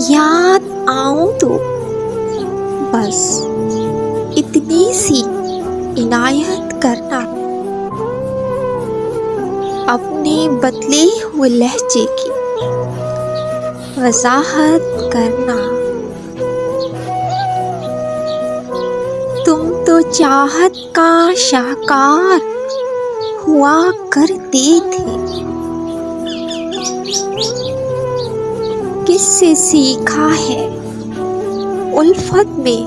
याद आऊं तो बस इतनी सी इनायत करना, अपने बदले हुए लहजे की वजाहत करना। तुम तो चाहत का शाहकार हुआ करते थे, किससे सीखा है उल्फत में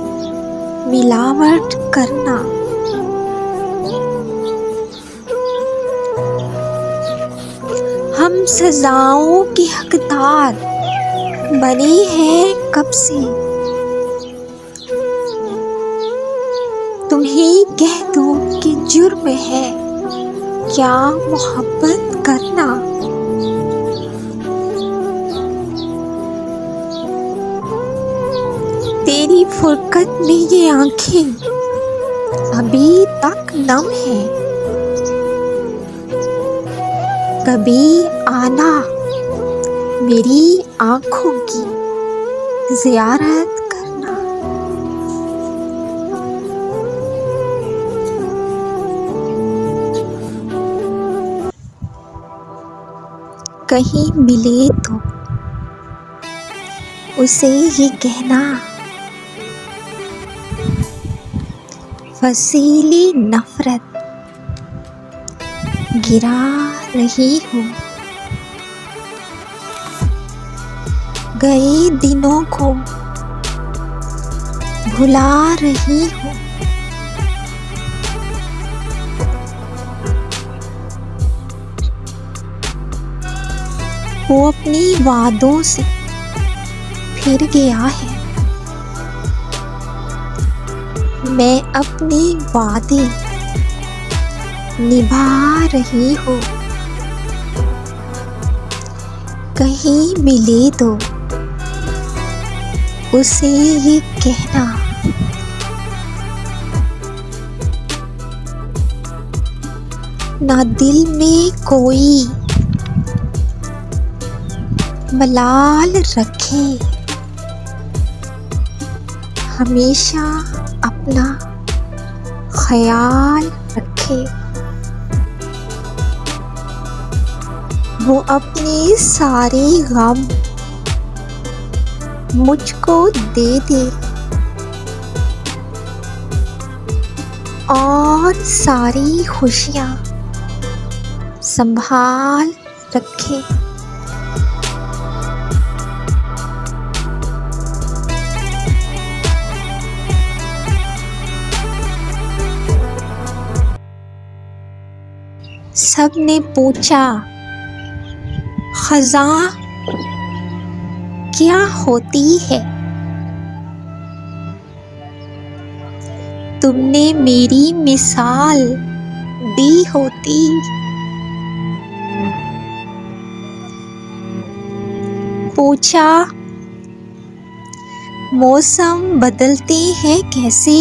मिलावट करना। हम सजाओं के हकदार बने हैं कब से, तुम्हें कह दूं कि जुर्म है क्या मोहब्बत करना। तेरी फुरकत में ये आंखें अभी तक नम है, कभी आना मेरी आंखों की ज़ियारत करना। कहीं मिले तो उसे ये कहना, वसीली नफरत गिरा रही हूँ, गए दिनों को भुला रही हूँ। वो अपनी वादों से फिर गया है, मैं अपने वादे निभा रही हूँ। कहीं मिले तो उसे ये कहना, ना दिल में कोई मलाल रखे, हमेशा अपना ख्याल रखे। वो अपने सारे गम मुझको दे दे और सारी खुशियाँ संभाल रखे। सबने पूछा ख़ज़ां क्या होती है, तुमने मेरी मिसाल दी होती। पूछा मौसम बदलते हैं कैसे,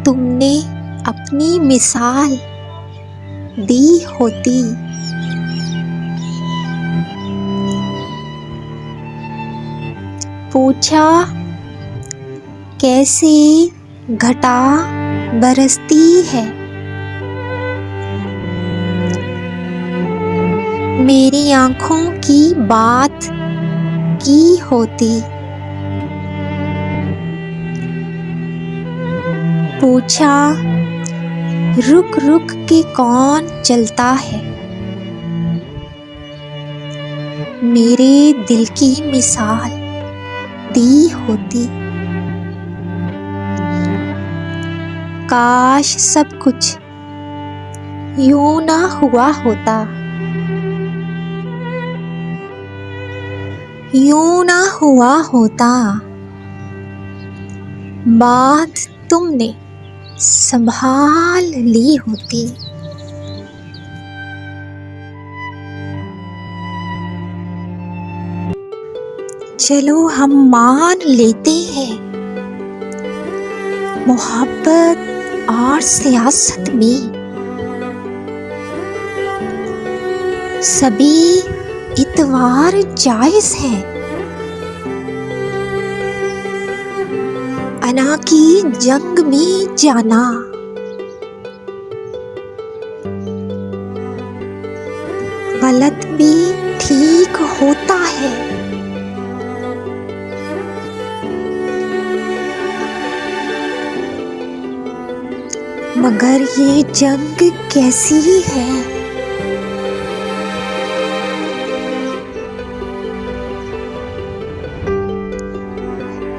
तुमने अपनी मिसाल दी होती। पूछा कैसे घटा बरसती है, मेरी आँखों की बात की होती। पूछा रुक रुक के कौन चलता है, मेरे दिल की मिसाल दी होती। काश सब कुछ यूं ना हुआ होता, यूं ना हुआ होता, बात तुमने संभाल ली होती। चलो हम मान लेते हैं मोहब्बत और सियासत में सभी इतवार जायज है। अना की जंग में जाना गलत भी ठीक होता है। मगर ये जंग कैसी है?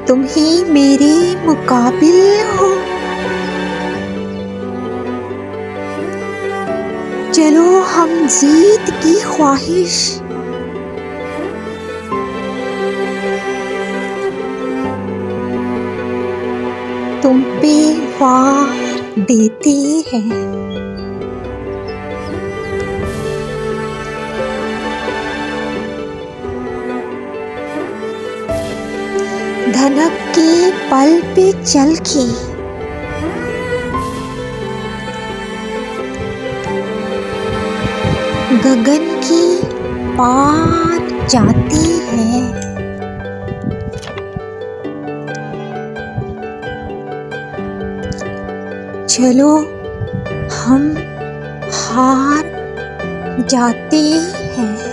तुम ही मेरे मुकाबिल हो। चलो हम जीत की ख्वाहिश तुम पे वार देते हैं। धनक के पल पे चल के गगन की पार जाते हैं। चलो हम हार जाते हैं।